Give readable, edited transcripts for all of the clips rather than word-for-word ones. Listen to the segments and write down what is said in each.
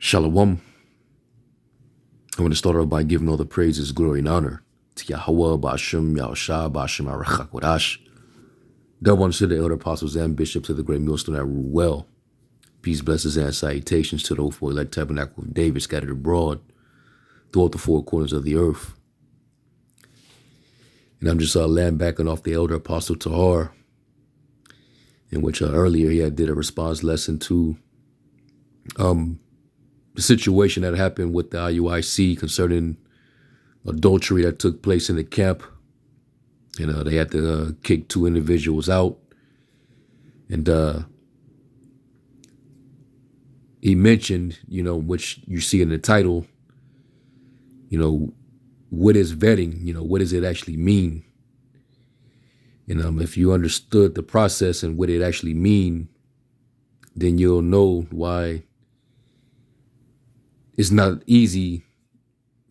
Shalom. I want to start off by giving all the praises, glory, and honor to Yahweh, Ba'ashem, Yahushua, Ba'ashem, Arachakodash. Double honor to the elder apostles and bishops of the great millstone that rule well. Peace, blessings, and salutations to the hopeful elect tabernacle of David scattered abroad throughout the four corners of the earth. And I'm just laying back and off the elder apostle Tahar, in which earlier he did a response lesson to the situation that happened with the IUIC concerning adultery that took place in the camp. And they had to kick two individuals out. And he mentioned, which you see in the title, what is vetting? What does it actually mean? And if you understood the process and what it actually mean, then you'll know why it's not easy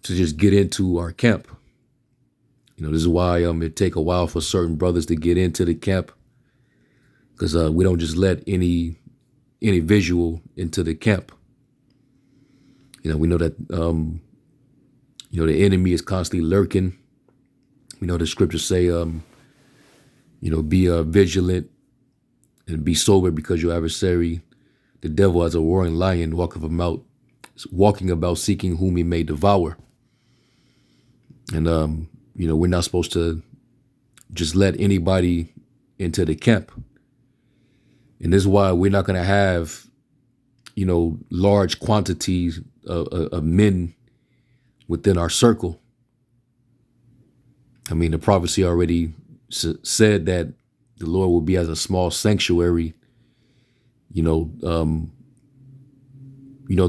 to just get into our camp. This is why it take a while for certain brothers to get into the camp, because we don't just let any visual into the camp. We know that the enemy is constantly lurking. We know the scriptures say be vigilant and be sober, because your adversary, the devil, as a roaring lion, walking about seeking whom he may devour. And we're not supposed to just let anybody into the camp. And this is why we're not going to have, large quantities of men within our circle. The prophecy already said that the Lord will be as a small sanctuary,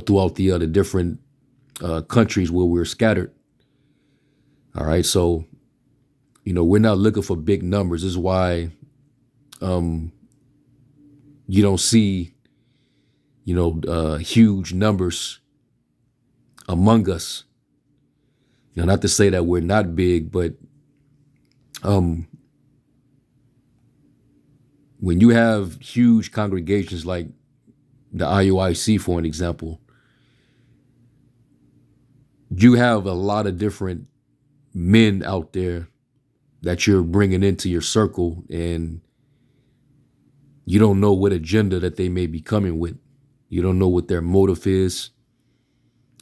throughout the different countries where we're scattered. All right, so we're not looking for big numbers. This is why you don't see huge numbers among us. Not to say that we're not big, but when you have huge congregations like the IUIC, for an example, you have a lot of different men out there that you're bringing into your circle, and you don't know what agenda that they may be coming with. You don't know what their motive is.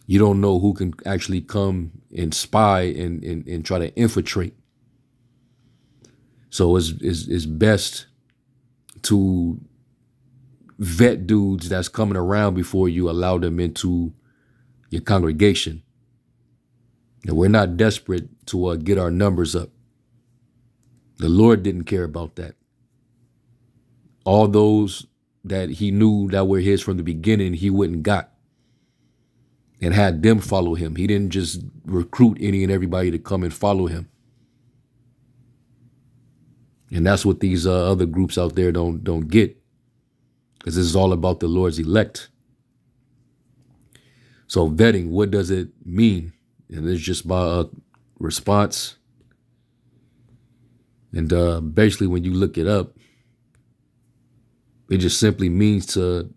You don't know who can actually come and spy and try to infiltrate. So it's best to vet dudes that's coming around before you allow them into your congregation. And we're not desperate to get our numbers up. The Lord didn't care about that. All those that he knew that were his from the beginning, he wouldn't got and had them follow him. He didn't just recruit any and everybody to come and follow him. And that's what these other groups out there don't get, because this is all about the Lord's elect. So vetting, what does it mean? And it's just by a response. And basically, when you look it up, it just simply means to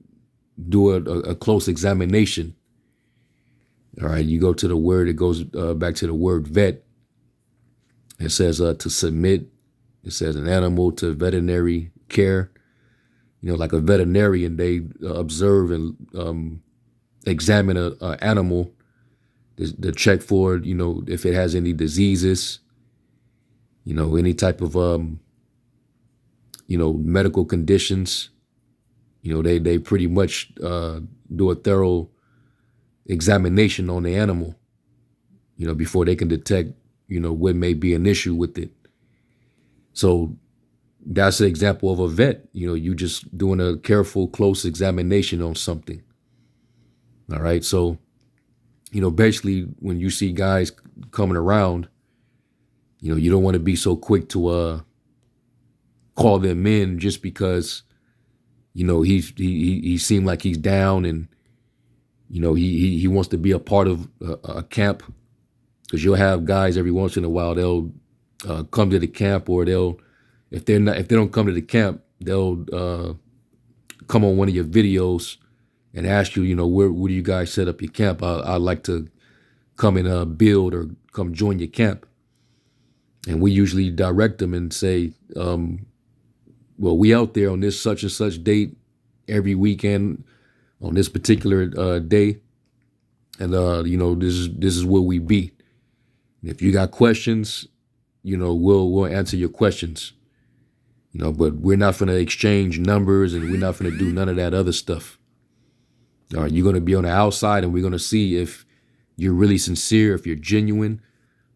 do a close examination. All right, you go to the word, it goes back to the word vet. It says to submit. It says an animal to veterinary care. Like a veterinarian, they observe and examine an animal to check for, if it has any diseases, any type of, medical conditions. They pretty much do a thorough examination on the animal, before they can detect, what may be an issue with it. So that's an example of a vet. You just doing a careful, close examination on something. All right. So, basically when you see guys coming around, you don't want to be so quick to call them in just because, he seemed like he's down and, he wants to be a part of a camp. Because you'll have guys every once in a while, they'll come to the camp, or if they don't come to the camp, they'll come on one of your videos and ask you, where do you guys set up your camp? I'd like to come and build or come join your camp. And we usually direct them and say, well, we out there on this such and such date every weekend on this particular day. And, this is where we be. If you got questions, we'll answer your questions. But we're not going to exchange numbers and we're not going to do none of that other stuff. All right, you're going to be on the outside and we're going to see if you're really sincere, if you're genuine.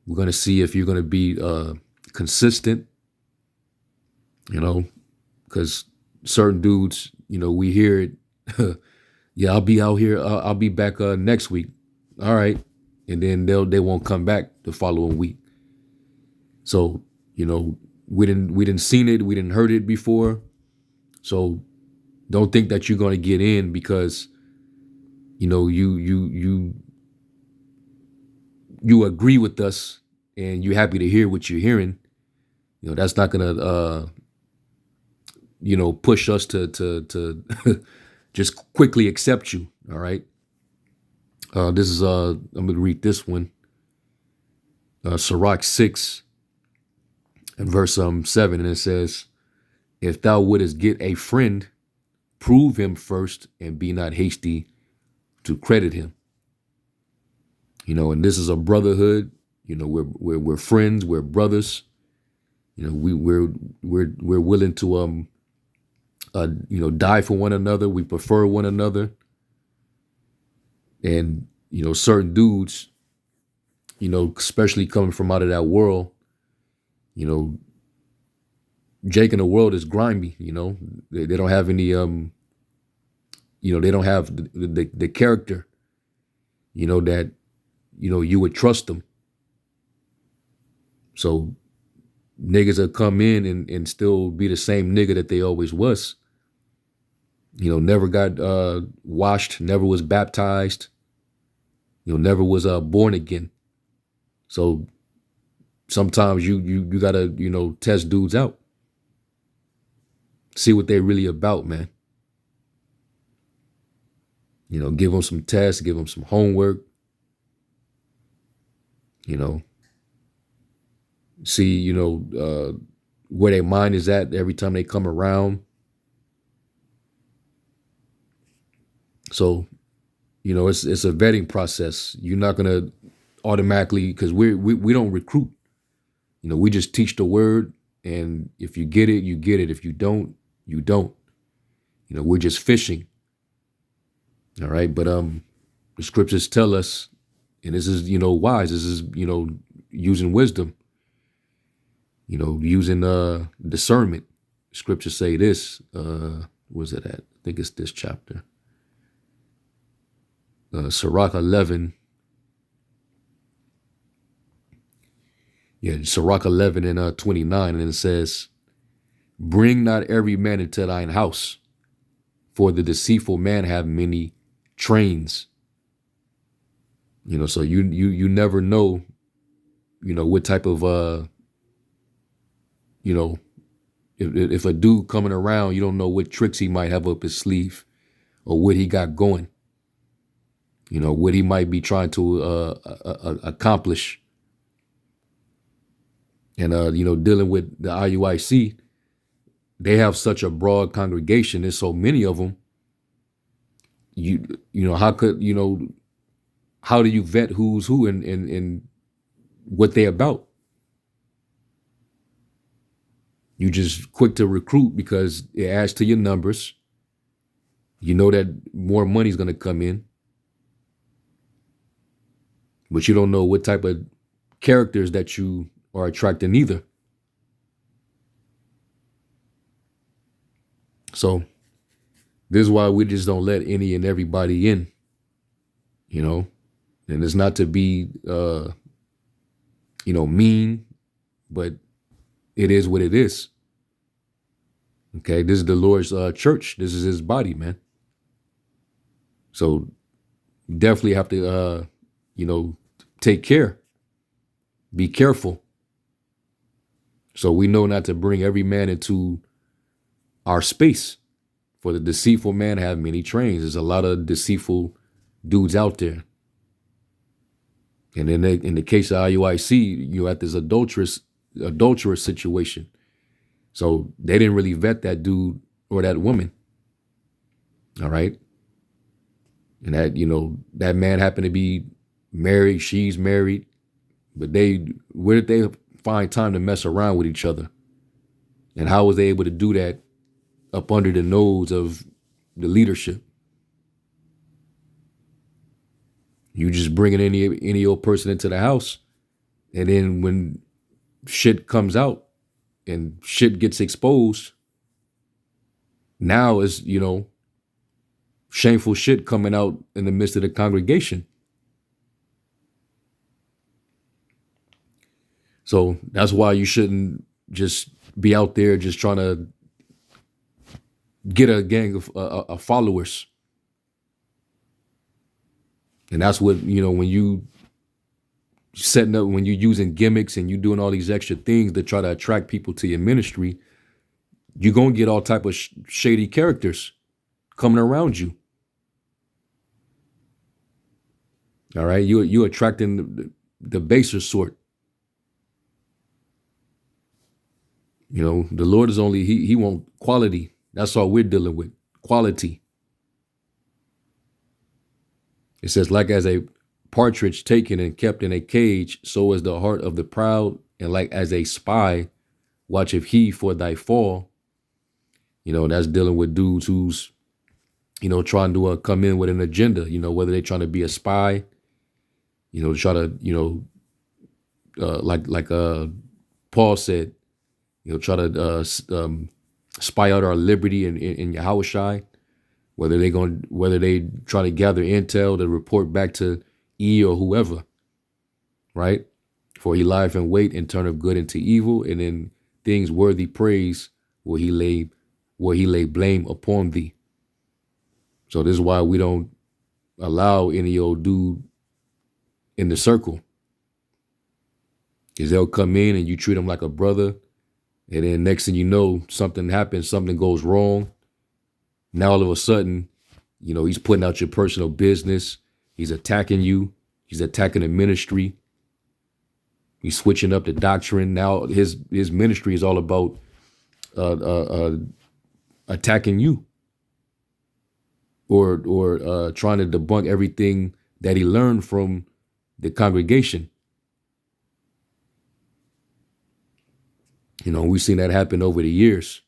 We're going to see if you're going to be consistent, because certain dudes, we hear it. Yeah, I'll be out here. I'll be back next week. All right. And then they won't come back the following week. So, we didn't seen it. We didn't heard it before. So don't think that you're going to get in because, you agree with us and you're happy to hear what you're hearing. That's not going to, push us to just quickly accept you. All right. This is, I'm going to read this one. Sirach 6 and verse 7. And it says, if thou wouldest get a friend, prove him first and be not hasty to credit him. And this is a brotherhood. We're friends. We're brothers. We're willing to, die for one another. We prefer one another. And, certain dudes, especially coming from out of that world, Jake in the world is grimy, they don't have any, they don't have the character, that, you would trust them. So niggas will come in and still be the same nigga that they always was. Never got washed, never was baptized, never was born again. So sometimes you gotta, test dudes out. See what they're really about, man. Give them some tests, give them some homework. See, where their mind is at every time they come around. So, it's a vetting process. You're not gonna automatically, because we don't recruit. We just teach the word, and if you get it, you get it. If you don't, you don't. We're just fishing. All right, but the scriptures tell us, and this is wise. This is using wisdom. Using discernment. Scriptures say this. Where's it at? I think it's this chapter. Sirach 11. Yeah, Sirach 11 and 29, and it says, bring not every man into thine house, for the deceitful man have many trains. So you never know, what type of if a dude coming around, you don't know what tricks he might have up his sleeve or what he got going. What he might be trying to accomplish. And, dealing with the IUIC, they have such a broad congregation. There's so many of them. How do you vet who's who and what they about? You just quick to recruit because it adds to your numbers. You know that more money's going to come in. But you don't know what type of characters that you are attracting either. So this is why we just don't let any and everybody in, and it's not to be, mean, but it is what it is. Okay. This is the Lord's church. This is his body, man. So definitely have to, take care, be careful. So we know not to bring every man into our space For the deceitful man have many trains. There's a lot of deceitful dudes out there. And in the case of IUIC, you're at this adulterous situation. So they didn't really vet that dude or that woman. All right. And that, that man happened to be married, she's married, but where did they find time to mess around with each other? And how was they able to do that up under the nose of the leadership? You just bringing any old person into the house, and then when shit comes out and shit gets exposed, now is shameful shit coming out in the midst of the congregation. So that's why you shouldn't just be out there just trying to get a gang of followers. And that's what, when you setting up, when you're using gimmicks and you doing all these extra things to try to attract people to your ministry, you're going to get all type of shady characters coming around you. All right. You attracting the baser sort. The Lord is only, he wants quality. That's all we're dealing with. Quality. It says, like as a partridge taken and kept in a cage, so is the heart of the proud, and like as a spy, watcheth he for thy fall. That's dealing with dudes who's, trying to come in with an agenda, whether they're trying to be a spy, to try to, like Paul said, try to spy out our liberty in Yahushai. Whether they try to gather intel to report back to E or whoever, right? For he lieth in wait and turneth good into evil, and in things worthy praise will he lay blame upon thee. So this is why we don't allow any old dude in the circle. Because they'll come in and you treat them like a brother, and then next thing you know, something happens, something goes wrong. Now all of a sudden, he's putting out your personal business. He's attacking you. He's attacking the ministry. He's switching up the doctrine. Now his ministry is all about attacking you, or trying to debunk everything that he learned from the congregation. We've seen that happen over the years.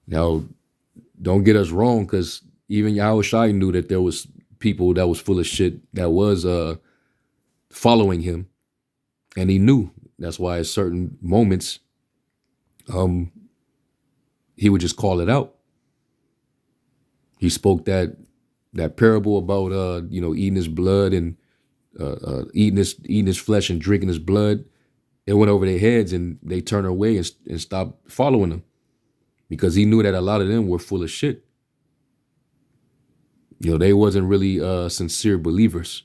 Now, don't get us wrong, because even Yahushua knew that there was people that was full of shit that was following him, and he knew. That's why at certain moments, he would just call it out. He spoke that parable about eating his blood and eating his flesh and drinking his blood. It went over their heads, and they turned away and stopped following him. Because he knew that a lot of them were full of shit. They wasn't really sincere believers.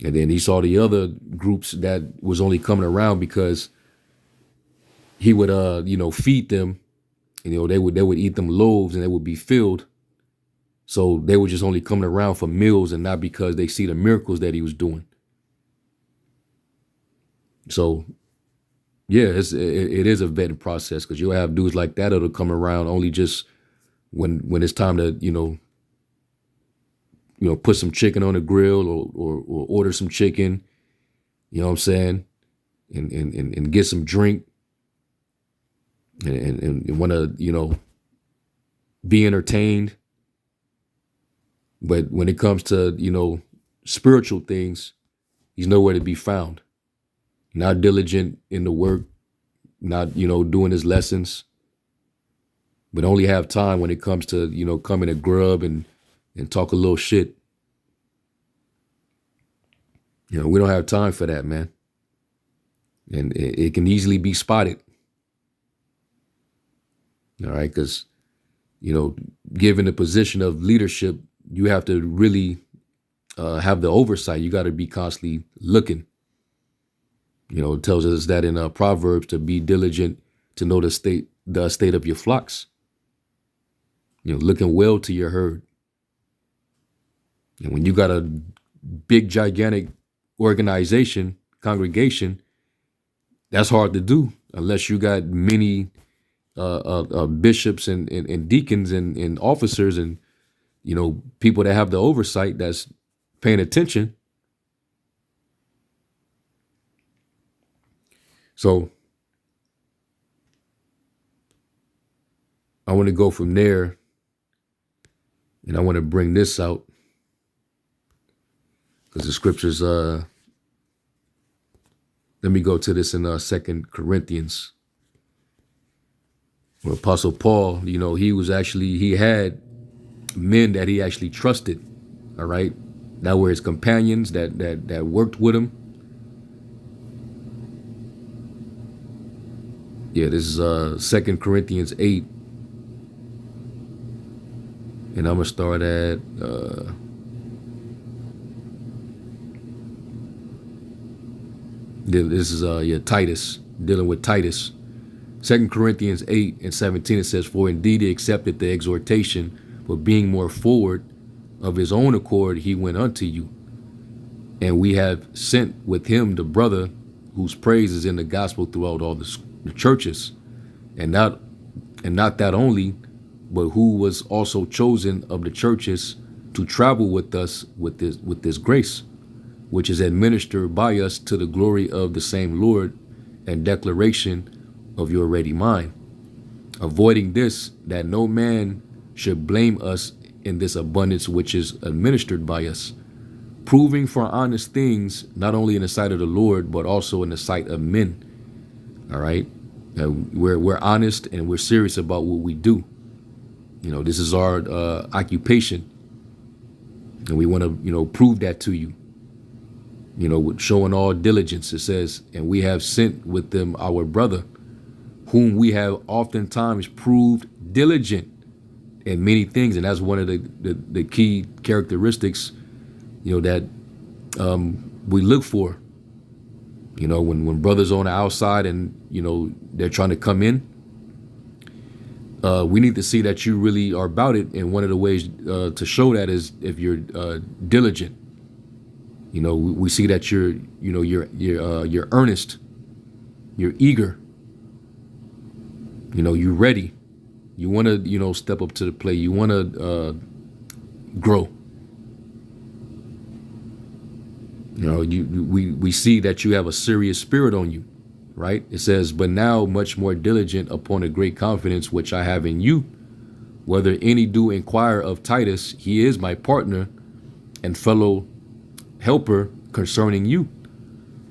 And then he saw the other groups that was only coming around because he would, feed them. They would eat them loaves and they would be filled. So they were just only coming around for meals and not because they see the miracles that he was doing. So yeah, it is a vetting process, because you'll have dudes like that that'll come around only just when it's time to, put some chicken on the grill or order some chicken, you know what I'm saying? And get some drink and want to, be entertained. But when it comes to, spiritual things, he's nowhere to be found. Not diligent in the work, not, doing his lessons, but only have time when it comes to, coming to grub and talk a little shit. We don't have time for that, man. And it can easily be spotted. All right, because, given the position of leadership, you have to really have the oversight. You got to be constantly looking. It tells us that in Proverbs to be diligent to know the state of your flocks. Looking well to your herd. And when you got a big, gigantic congregation, that's hard to do unless you got many bishops and deacons and officers and people that have the oversight that's paying attention. So I want to go from there, and I want to bring this out because the scriptures. Let me go to this in 2 Corinthians. Where Apostle Paul, he had men that he actually trusted. All right, that were his companions that worked with him. Yeah, this is 2 Corinthians 8. And I'm going to start at this is Titus, dealing with Titus. 2 Corinthians 8:17, it says, "For indeed he accepted the exhortation, but being more forward of his own accord, he went unto you. And we have sent with him the brother whose praise is in the gospel throughout all the churches, and not that only, but who was also chosen of the churches to travel with us with this grace, which is administered by us to the glory of the same Lord and declaration of your ready mind, avoiding this, that no man should blame us in this abundance which is administered by us, proving for honest things, not only in the sight of the Lord, but also in the sight of men." All right. We're honest and we're serious about what we do. This is our occupation. And we want to, prove that to you. With showing all diligence, it says, "And we have sent with them our brother, whom we have oftentimes proved diligent in many things." And that's one of the key characteristics, that we look for. When brothers on the outside and, they're trying to come in, we need to see that you really are about it. And one of the ways to show that is if you're diligent. We see that you're earnest, you're eager, you're ready. You want to, step up to the plate. You want to grow. We see that you have a serious spirit on you, right? It says, "But now much more diligent upon a great confidence which I have in you, whether any do inquire of Titus, he is my partner and fellow helper concerning you,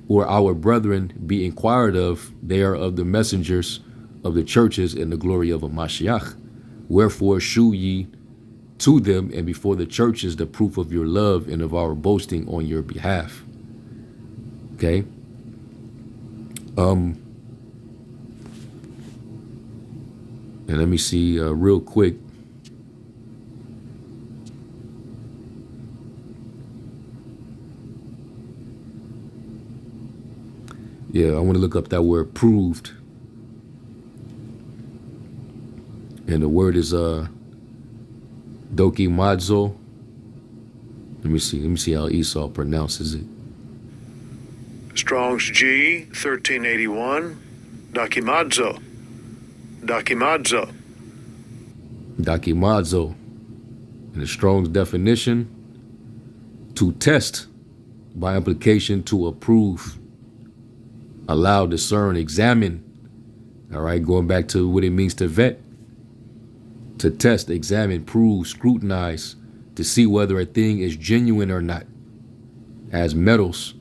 or our brethren be inquired of, they are of the messengers of the churches in the glory of a Mashiach. Wherefore shew ye to them and before the churches the proof of your love and of our boasting on your behalf." Okay. And let me see real quick. Yeah, I want to look up that word "proved," and the word is dokimazo. Let me see how Esau pronounces it. Strong's G 1381. Dokimazo. Dokimazo. In the Strong's definition, to test, by implication to approve, allow, discern, examine. All right, going back to what it means to vet. To test, examine, prove, scrutinize, to see whether a thing is genuine or not. As metals,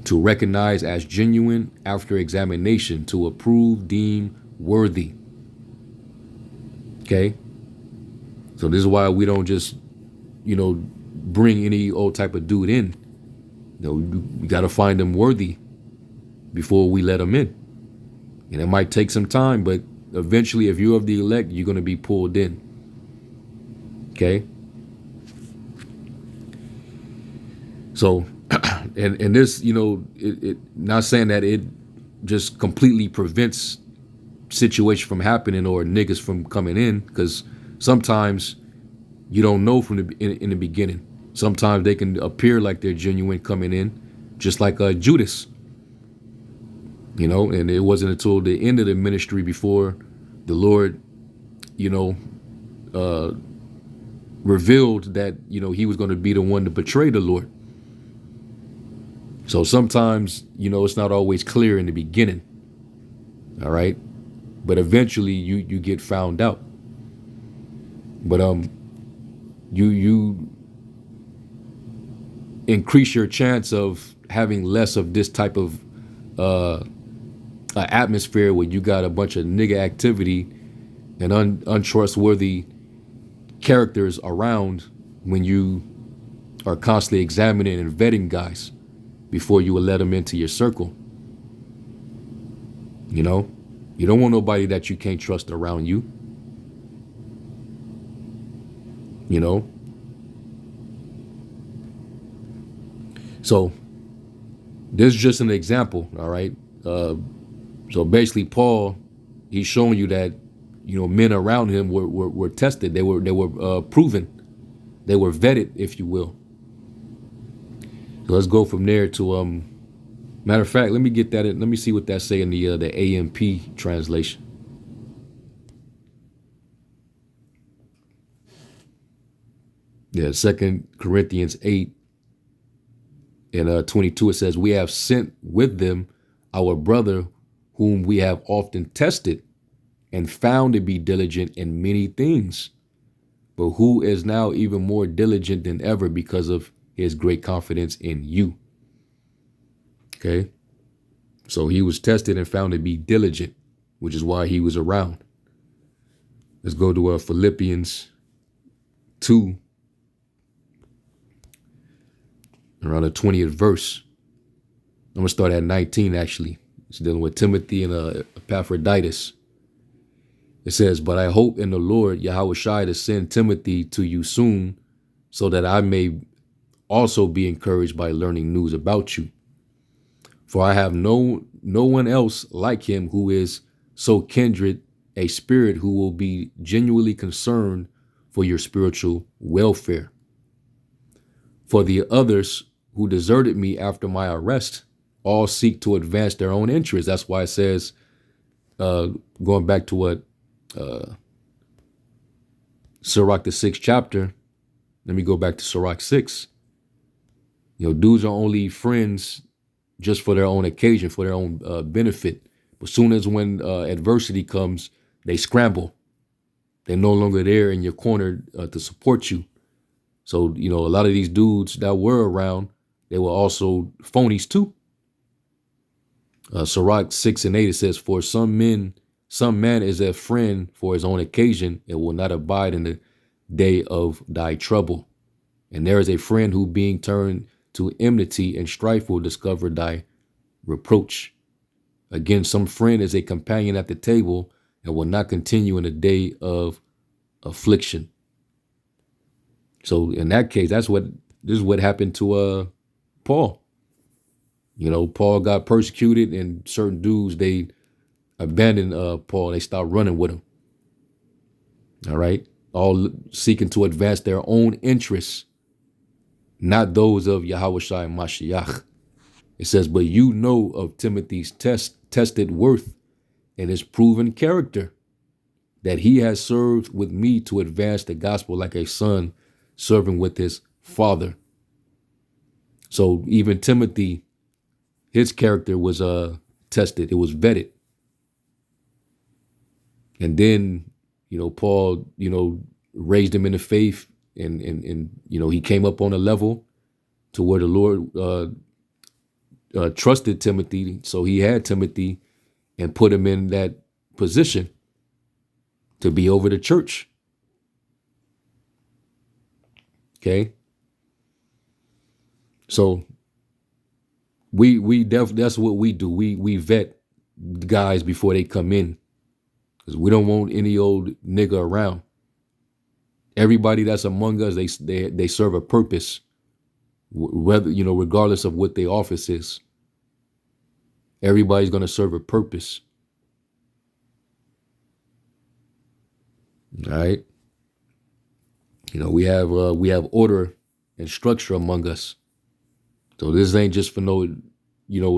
to recognize as genuine after examination, to approve, deem worthy. Okay? So this is why we don't just, bring any old type of dude in. We got to find them worthy before we let them in. And it might take some time, but eventually, if you're of the elect, you're going to be pulled in. Okay? So, and this, it not saying that it just completely prevents, situation from happening or niggas from coming in, because sometimes you don't know from in the beginning. Sometimes they can appear like they're genuine coming in, just like Judas, and it wasn't until the end of the ministry before the Lord, revealed that, he was going to be the one to betray the Lord. So sometimes, it's not always clear in the beginning. All right. But eventually you get found out. But you increase your chance of having less of this type of atmosphere where you got a bunch of nigga activity and untrustworthy characters around when you are constantly examining and vetting guys before you will let them into your circle. You don't want nobody that you can't trust around you. So this is just an example. All right. So basically Paul, he's showing you that, men around him were tested. They were proven. They were vetted, if you will. So let's go from there to matter of fact, let me get that in. Let me see what that say in the AMP translation. Yeah, 2 Corinthians 8 and 22, it says, we have sent with them our brother whom we have often tested and found to be diligent in many things, but who is now even more diligent than ever because of his great confidence in you. Okay. So he was tested and found to be diligent, which is why he was around. Let's go to Philippians 2, around the 20th verse. I'm going to start at 19, actually. It's dealing with Timothy and Epaphroditus. It says, but I hope in the Lord Yahushua to send Timothy to you soon, so that I may also be encouraged by learning news about you. For I have no one else like him who is so kindred a spirit, who will be genuinely concerned for your spiritual welfare. For the others who deserted me after my arrest all seek to advance their own interests. That's why it says, going back to what Sirach, the 6th chapter, let me go back to Sirach 6. Dudes are only friends just for their own occasion, for their own benefit. But soon as when adversity comes, they scramble. They're no longer there in your corner to support you. So, a lot of these dudes that were around, they were also phonies too. Sirach 6 and 8, it says, for some man is a friend for his own occasion, and will not abide in the day of thy trouble. And there is a friend who, being turned to enmity and strife, will discover thy reproach. Again, some friend is a companion at the table and will not continue in the day of affliction. So in that case, this is what happened to Paul. Paul got persecuted, and certain dudes, they abandoned Paul. They stopped running with him. All right. All seeking to advance their own interests, not those of Yahushua and Mashiach. It says, but you know of Timothy's tested worth and his proven character, that he has served with me to advance the gospel like a son serving with his father. So even Timothy, his character was tested. It was vetted. And then, Paul, raised him in the faith, and he came up on a level to where the Lord trusted Timothy. So he had Timothy and put him in that position to be over the church. Okay. So that's what we do. We vet guys before they come in, because we don't want any old nigga around. Everybody that's among us, they serve a purpose, whether, regardless of what their office is. Everybody's going to serve a purpose. All right. We have order and structure among us. So this ain't just for no,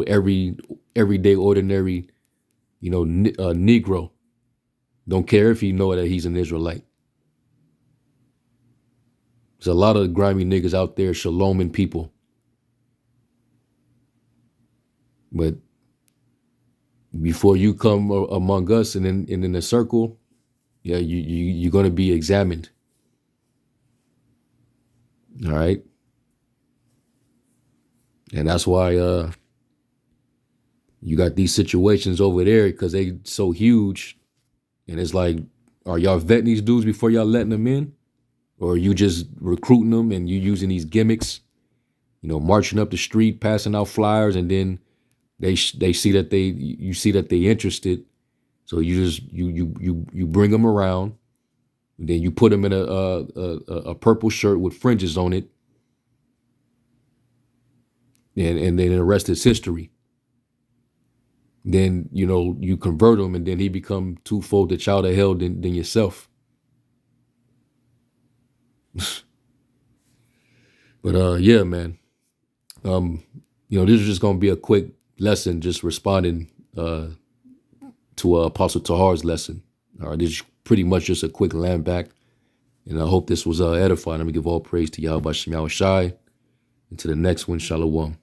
everyday ordinary, Negro. Don't care if he know that he's an Israelite. There's a lot of grimy niggas out there shaloming people. But before you come among us and in the circle, yeah, you're gonna be examined. All right. And that's why you got these situations over there because they so huge. And it's like, are y'all vetting these dudes before y'all letting them in? Or are you just recruiting them and you using these gimmicks, marching up the street, passing out flyers, and then they see that you see that they interested. So you just you bring them around, and then you put them in a purple shirt with fringes on it. And then the rest is history. Then, you convert him and then he become twofold the child of hell than yourself. But yeah, man. This is just gonna be a quick lesson, just responding to Apostle Tahar's lesson. All right, this is pretty much just a quick land back. And I hope this was edifying. Let me give all praise to Yahweh Shem Yahweh Shai. And to the next one, Shalom.